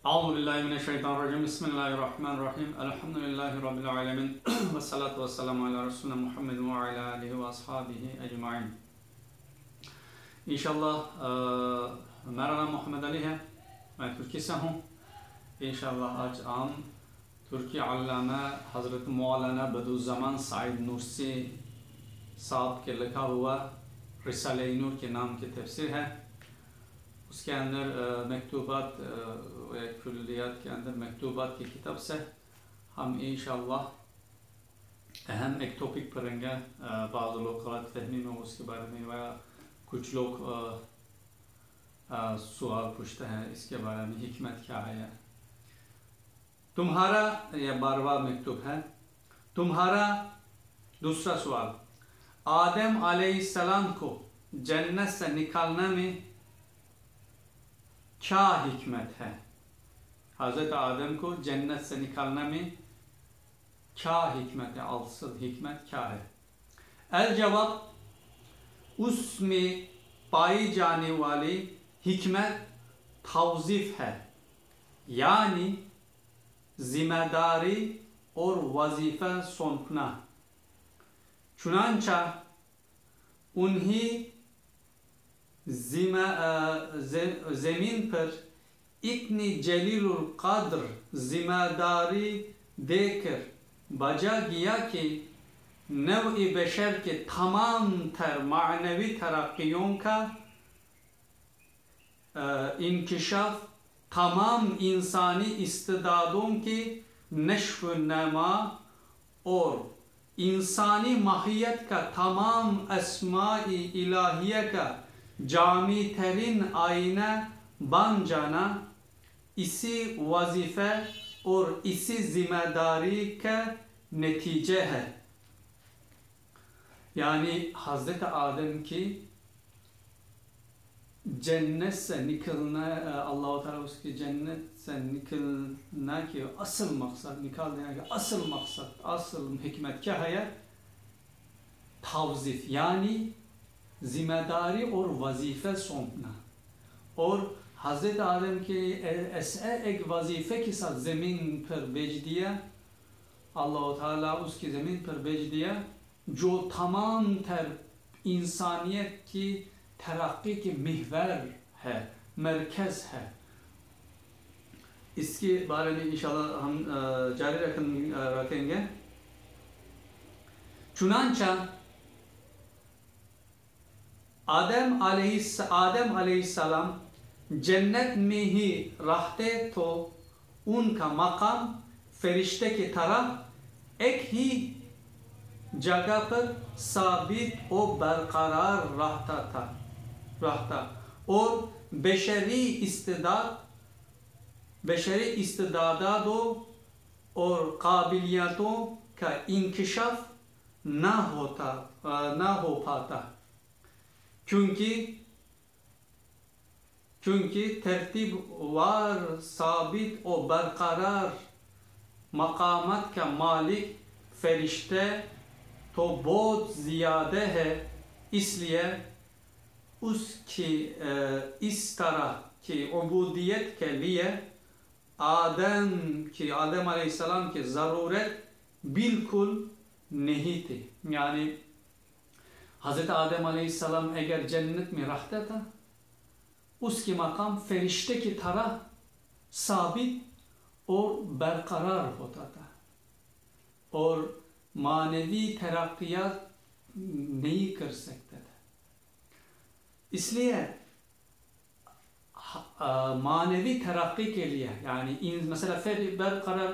औज़ुबिल्लाहिमिनश्शैतानिर्रजीम बिस्मिल्लाहिर्रहमानिर्रहीम अल्हम्दुलिल्लाहि रब्बिल आलमीन वस्सलातु वस्सलामु अला रसूलिना मुहम्मद व अला आलिहि व अस्हाबिहि अजमाइन। इंशाअल्लाह मेरा नाम मोहम्मद अली है, मैं तुर्की से हूँ। इंशाअल्लाह आज हम तुर्की अल्लामा हज़रत मौलाना बदिउज़्ज़मान सईद नूरसी साहब के लिखा हुआ रिसाले नूर के नाम की तफसीर है। उसके अंदर मकतूबात कुल्लियात के अंदर मकतूबात की किताब से हम इंशाअल्लाह अहम एक टॉपिक पढ़ेंगे। बाद लोग गलत फहमी में उसके बारे में या कुछ लोग सवाल पूछते हैं इसके बारे में हिकमत क्या है। तुम्हारा यह 12वां मकतूब है। तुम्हारा दूसरा सवाल, आदम अलैहिस्सलाम को जन्नत से निकालने में क्या हिकमत है? हज़रत आदम को जन्नत से निकालने में क्या हिकमत है? असल हिकमत क्या है? अल जवाब, उसमें पाई जाने वाली हिकमत तौज़ीफ़ है, यानी जिम्मेदारी और वजीफ़ा सौंपना। चुनांचा उन्हीं ज़मीन पर इतनी जलीलुल क़द्र जिम्मेदारी देकर बजा गया कि नव-ए बशर के तमाम तर मानवी तरक्कियों का इंकिशाफ, तमाम इंसानी इस्तिदादों की नश्व नमा और इंसानी माहियत का तमाम अस्मा-ए इलाहिया का जामी तरीन आईना बन जाना इसी वजीफ़े और इसी जिम्मेदारी का नतीजा है। यानी हज़रत आदम की जन्नत से निकलना, अल्लाह ताला उसकी जन्नत से निकलना के असल मकसद, निकाल देने का असल मकसद, असल हिकमत क्या है? तौज़ीफ़ यानी जिम्मेदारी और वजीफ़ा सौंपना। और हज़रत आदम के ऐसे एक वजीफ़े के साथ ज़मीन पर भेज दिया, अल्लाह ताला उसकी ज़मीन पर भेज दिया जो तमाम तर इंसानियत की तरक्की के महवर है, मरकज़ है। इसके बारे में इंशाअल्लाह हम जारी रखेंगे। चुनांचा आदम अलैहिस्सलाम जन्नत में ही रहते तो उनका मकाम फरिश्ते की तरह एक ही जगह पर साबित और बरकरार रहता और बशरी इस्तिदादों और काबिलियतों का इंकिशाफ ना हो पाता, क्योंकि तरतीबवार साबित और बरकरार मकामत का मालिक फरिश्ते तो बहुत ज़्यादा है। इसलिए उसकी इस तरह की उबूदियत के लिए आदम अलैहिस्सलाम की ज़रूरत बिल्कुल नहीं थी। यानी हज़रत आदम अलैहिस्सलाम अगर जन्नत में रहता था, उसकी मकाम फरिश्ते की तरह साबित और बरकरार होता था और मानवी तरक्कियात नहीं कर सकता था। इसलिए मानवी तरक्की के लिए यानी मसला बरकरार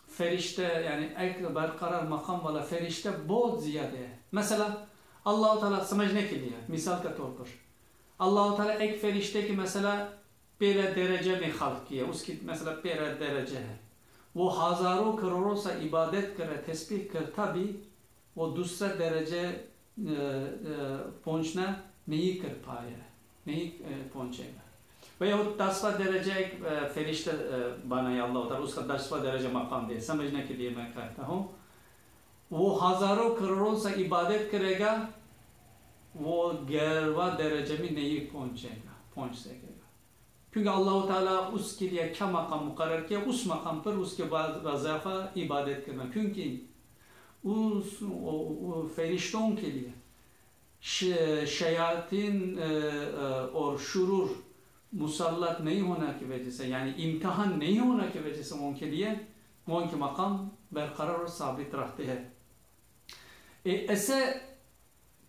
फरिश्ते, यानी एक बरकरार मकाम वाला फरिश्ता बहुत ज़्यादा है। मसला अल्लाह ताला समझने के लिए, मिसाल के तौर पर अल्लाह ताला एक फरिश्ते की मसला पहले दर्जे में खल्क़ किया, उसकी मसला पहला दर्जा है, वो हज़ारों करोड़ों से इबादत करे, तस्बीह करता भी वो दूसरा दर्जे पहुँचना नहीं कर पाया, नहीं पहुँचेगा। भाई वो 10वां दर्जा एक फरिश्ता बनाया अल्लाह ताला, उसका 10वां दर्जा मकाम दे। समझने के लिए मैं कहता हूँ, वो हज़ारों करोड़ों से इबादत करेगा, वो 11वां दर्जे में नहीं पहुँच सकेगा। क्योंकि अल्लाह ताला उसके लिए क्या मकाम मुकर्रर किया, उस मकाम पर उसके बाद वज़ाफ़ा इबादत करना, क्योंकि उस फरिश्तों के लिए शयातीन और शुरूर मुसल्लत नहीं होने की वजह से, यानी इम्तहान नहीं होने की वजह से उनके लिए वो उनके मकाम बरकरार और साबित रहते हैं। ऐसे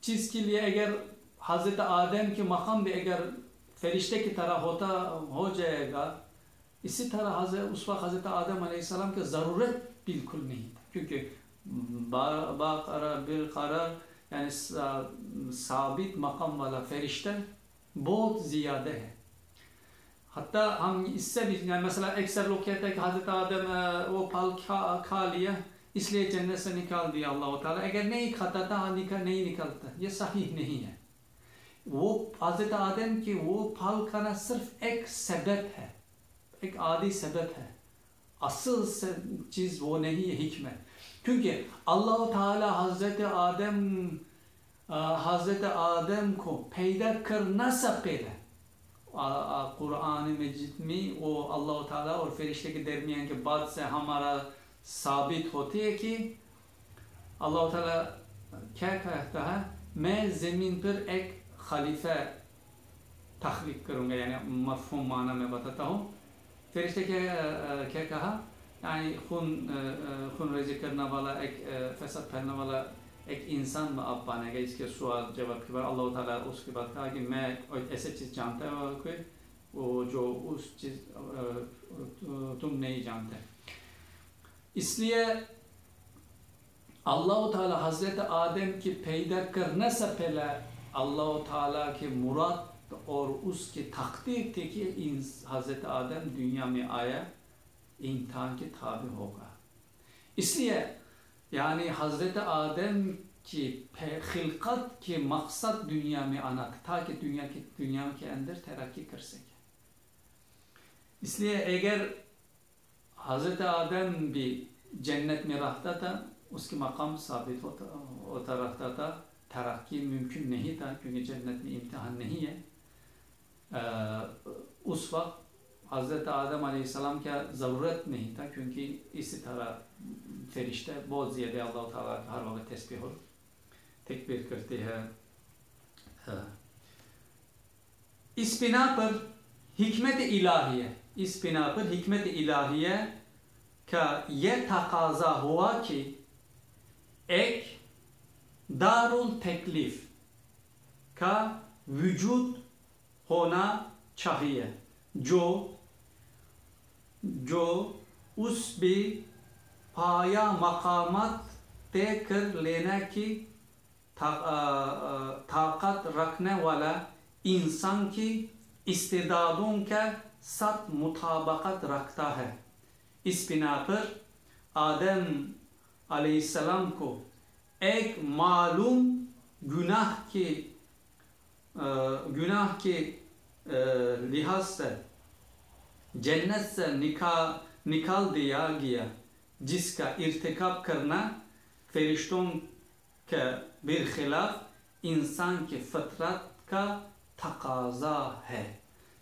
चीज़ के लिए अगर हज़रत आदम के मकाम भी अगर फरिश्ते की तरह हो जाएगा, इसी तरह उस वक्त हज़रत आदम अलैहिस्सलाम की ज़रूरत बिल्कुल नहीं था, क्योंकि बरकरार यानी साबित मकाम वाला फरिश्ता बहुत ज़्यादा है। हत्ता हम इससे भी मसला अक्सर लोग कहते हैं कि हज़रत आदम वो फल खा लिया इसलिए जन्नत से निकाल दिया अल्लाह ताला, अगर नहीं खाता था नहीं निकलता, ये सही नहीं है। वो हज़रत आदम की वो फल खाना सिर्फ एक सबब है, एक आदि सबब है, असल चीज़ वो नहीं है, हिकमत। क्योंकि अल्लाह ताला हज़रत आदम को पैदा करना से पहले कुरान मजीद में वो अल्लाह ताला और फरिश्ते के दरमियान के बाद से हमारा साबित होती है कि अल्लाह ताला क्या कहता है, मैं ज़मीन पर एक खलीफा तख्लीक करूँगा, यानी मफ़हूम माना मैं बताता हूँ। फरिश्ते क्या कहा, यानी खून रेज़ी करने वाला, एक फसाद फैलाने वाला एक इंसान आप बनेगा। इसके सवाल जवाब के बाद अल्लाह ताला उसके बाद कहा कि मैं ऐसे चीज़ जानता हूँ कोई वो जो उस चीज़ तुम नहीं जानते। इसलिए अल्लाह ताला हज़रत आदम की पैदा करने से पहले अल्लाह ताला के मुराद और उसकी तकदीर थी कि हज़रत आदम दुनिया में आया, इम्तिहान के ताबे होगा। इसलिए यानी हज़रत आदम की खिलकत के मकसद दुनिया में आना था कि दुनिया के अंदर तरक्की कर सके। इसलिए अगर हज़रत आदम भी जन्नत में रहता था, उसके मकाम साबित होता रहता था, तरक्की मुमकिन नहीं था, क्योंकि जन्नत में इम्तिहान नहीं है। उस वक्त हज़रत आदम अलैहिस्सलाम क्या ज़रूरत नहीं था, क्योंकि इसी तरह फरिश्ते बहुत ज़्यादा अल्लाह ताला का हर वक्त तस्बीह और तकबीर करते हैं। इस बिना पर हिकमत इलाहिया का यह तकाज़ा हुआ कि एक दारुल तकलीफ का वजूद होना चाहिए, जो उस भी पाया मकामात तय कर लेने की ताकत रखने वाला इंसान की इस्तेदादों के साथ मुताबिकत रखता है। इस बिना पर आदम अलैहिस्सलाम को एक मालूम गुनाह के लिहाज से जन्नत से निकाल दिया गया, जिसका इर्तिकाब करना फरिश्तों के बिरखिलाफ इंसान के फितरत का तकाज़ा है।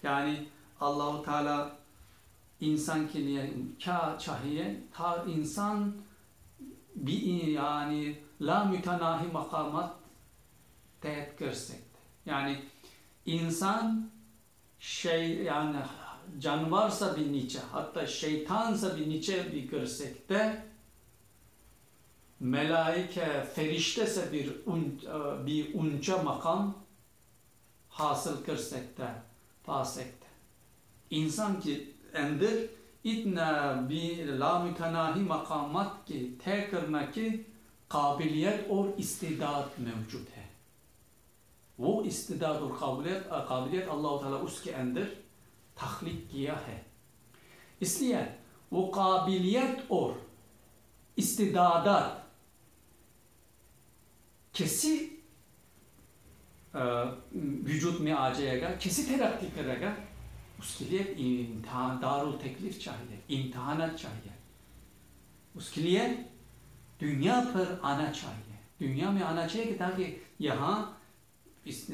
यानी अल्लाह ताला इंसान के लिए क्या चाहिए था, इंसान भी यानी लामुतनाही मकामात तय कर सकते, यानी इंसान यानी जानवर से भी नीचे, हत्ता शैतान से भी नीचे भी कर सकते, मलाइका फरिश्ते से भी ऊंचा मकाम हासिल कर सकता है, पा सकता है। इंसान के अंदर इतना भी लामुतनाही मकामात के तय करने की काबिलियत और इस्तेदाद मौजूद है। वो इस्तेदाद और काबिलियत अल्लाह ताला उसके अंदर तख्लीक किया है। इसलिए वो काबिलियत और इस्तेदादात किसी वजूद में आ जाएगा, किसी तरक्की करेगा, उसके लिए इम्तिहान दारुल तकलीफ चाहिए, इम्तिहानात चाहिए। उसके लिए दुनिया पर आना चाहिए, दुनिया में आना चाहिए ताकि यहाँ इस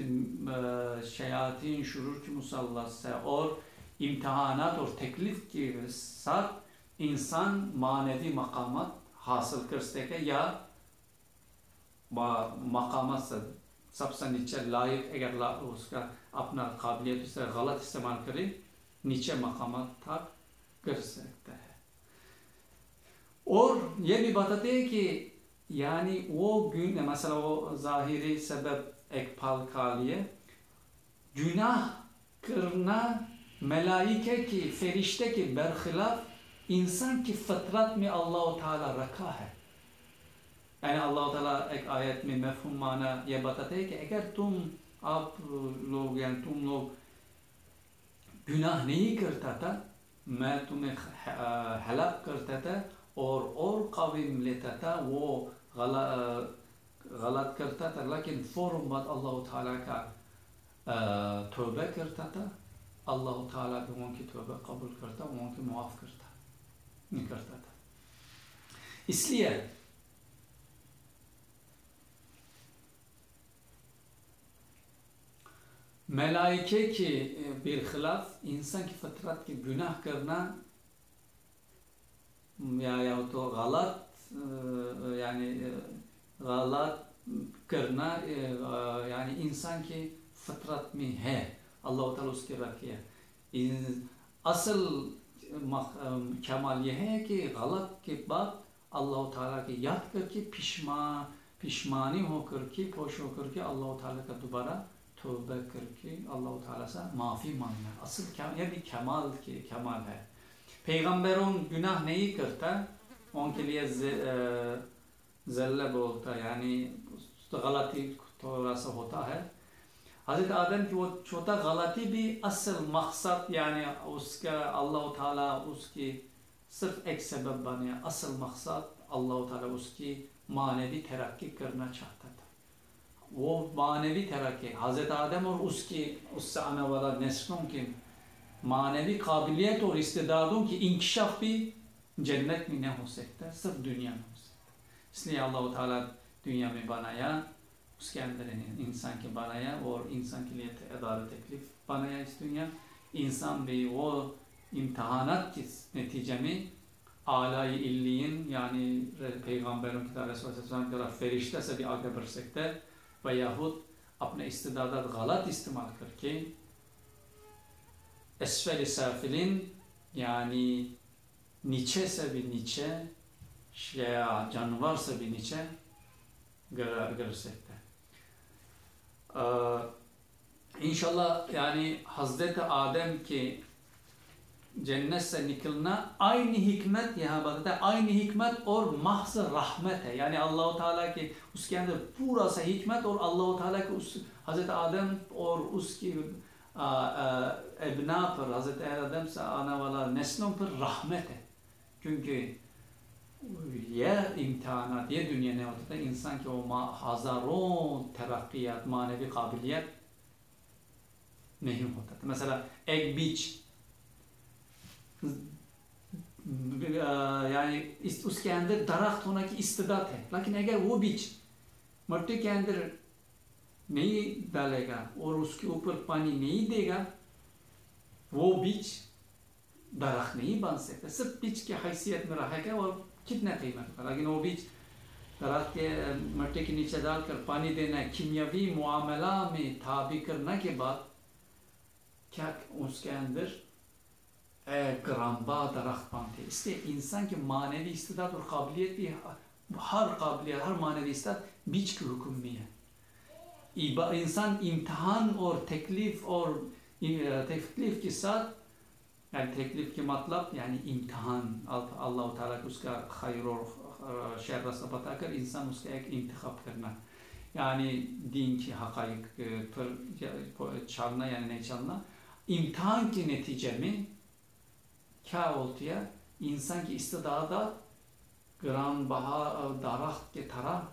शयातीन शुरूर की मुसल्लत से और इम्तहानात और तकलीफ के साथ इंसान मानवी मकामात हासिल कर सके या मकामात से सबसे नीचे लायक अगर उसका अपना काबिलियत से गलत इस्तेमाल करे नीचे मकामात तक कर सकता है। और ये भी बताते हैं कि यानी वो गुनाह मसला वो ज़ाहिरी सबब एक पल का लिए गुनाह करना मलाइके की फरिश्ते के बरखिलाफ इंसान की फितरत में अल्लाह ताला रखा है। यानी अल्लाह ताला एक आयत में मफ़हूम माना यह बताते हैं कि अगर आप लोग यानी तुम लोग गुनाह नहीं करता था मैं तुम्हें हलाक करता था और काबिल लेता था, वो गलत करता था लेकिन फ़ौरन बाद अल्लाह ताला का तौबा करता था, अल्लाह ताला भी उनकी तौबा कबूल करता, उनकी माफ़ करता था। इसलिए मलाइके के बरखिलाफ इंसान की फितरत के गुनाह करना या तो गलत यानी गलत करना यानी इंसान के फितरत में है, अल्लाह ताला उसके रखे है। असल कमाल यह है कि गलत के बाद अल्लाह ताला की याद करके पिशमानी होकर के पोश होकर के अल्लाह ताला का दोबारा तौबा करके अल्लाह ताला से माफ़ी मांगना असल यह भी कमाल है। पैगम्बरों गुनाह नहीं करता, उनके लिए ज़ल्ला बोलता यानी गलती थोड़ा सा होता है। हज़रत आदम की वो छोटा गलती भी असल मकसद यानी उसका अल्लाह ताला उसकी सिर्फ एक सबब बने, असल मकसद अल्लाह ताला उसकी मानवी तरक्की करना चाहता था। वो मानवी तरक्की हज़रत आदम और उससे आने वाला नस्लों के मानवी काबिलियत और इस्तेदादों की इंकशाफ भी जन्नत में नहीं हो सकता, सिर्फ दुनिया में हो सकता। इसलिए अल्लाह ताला दुनिया में बनाया, उसके अंदर इंसान के बनाया और इंसान के लिए अदालत तकलीफ बनाया। इस दुनिया इंसान भी वो इम्तहानात के नतीजे में आला इल्लियन यानी पैगम्बरों की तरह फरिश्ता से भी आगे बढ़ सकता है व यहूद अपने इस्तेदाद गलत इस्तेमाल करके अस्फल साफिलिन यानी नीचे से भी नीचे या जानवर से भी नीचे गिर सकता है। इंशाल्लाह यानी हज़रत आदम के जन्नत से निकलना आईनी हिकमत यहाँ बताता है, आईनी हिकमत और महज़ रहमत है। यानी अल्लाह ताला के उसके अंदर पूरा सा हिकमत और अल्लाह ताला के उस हज़रत आदम और उसकी इब्ना पर हज़रत आदम से आने वाला नस्लों पर रहमत है। क्योंकि यह इम्तहानात ये दुनिया में होता था, इंसान के वो हज़ारों तरक्यात मानवी काबिलियत नहीं होता था। मसला एक बीच यानी उसके अंदर दरख्त होने की इस्तेदाद है, लेकिन अगर वो बीज मिट्टी के अंदर नहीं डालेगा और उसके ऊपर पानी नहीं देगा, वो बीज दरख्त नहीं बन सकता, सिर्फ बीज की हैसियत में रहेगा और कितना कीमत का। लेकिन वो बीज दरख्त के मिट्टी के नीचे डालकर पानी देना, कीमियावी मुआमला में ताबी करने के बाद क्या उसके अंदर ग्राम्बा दरख्त बनते। इसलिए इंसान के मानवी इस्तेदाद और काबिलियत भी हर काबिलियत हर मानवी इस्तेदाद बीच के हुक्म में है। इंसान इम्तहान और तकलीफ के साथ, तकलीफ के मतलब यानी इम्तहान अल्लाह ताला को उसका खैर और शर रास्ता बताकर इंसान उसका एक इंतखाब करना, यानी दीन की हक़ाइक़ पर चलना या नहीं चलना। इम्तहान के नतीजे में क्या होती है, इंसान की इस्तेदाद ग्राम बहा दरख्त के तरह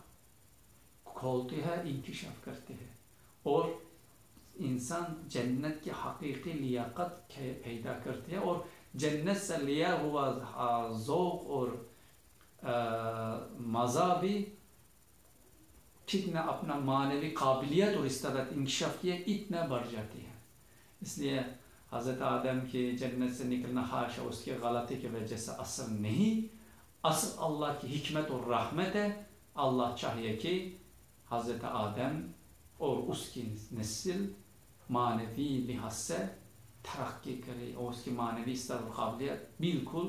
खोलते हैं, इंकशाफ करते हैं और इंसान जन्नत की हकीकी लियाकत पैदा करते हैं और जन्नत से लिया हुआ ज़ौक़ और मज़ा भी कितना अपना मानवी काबिलियत और इस्तेदाद इंकशाफ किए इतना बढ़ जाती है। इसलिए हज़रत आदम की जन्नत से निकलना हाशा उसकी गलती की वजह से असल नहीं, असल अल्लाह की हिकमत और रहमत है। अल्लाह चाहिए कि हज़रत आदम और उसकी नस्ल मानवी लिहाज से तरक्की करे और उसकी मानवी काबिलियत बिल्कुल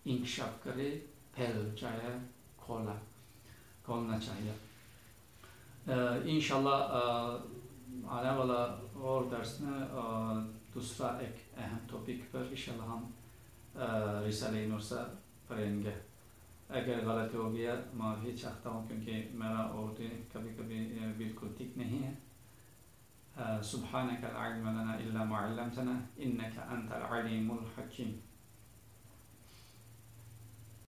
इंकशाफ करे, फैल जाए, खोलना चाहिए। इंशाल्लाह आने वाला और दर्स में दूसरा एक अहम टॉपिक पर इंशाल्लाह हम रिसाले नूर से पढ़ेंगे। अगर गलती हो गया माफ़ी चाहता हूँ, क्योंकि मेरा उर्दू कभी कभी बिल्कुल ठीक नहीं है। सुब्हानक ला इल्म लना इल्ला मा अल्लमतना इन्नका अंतल अलीमुल हकीम।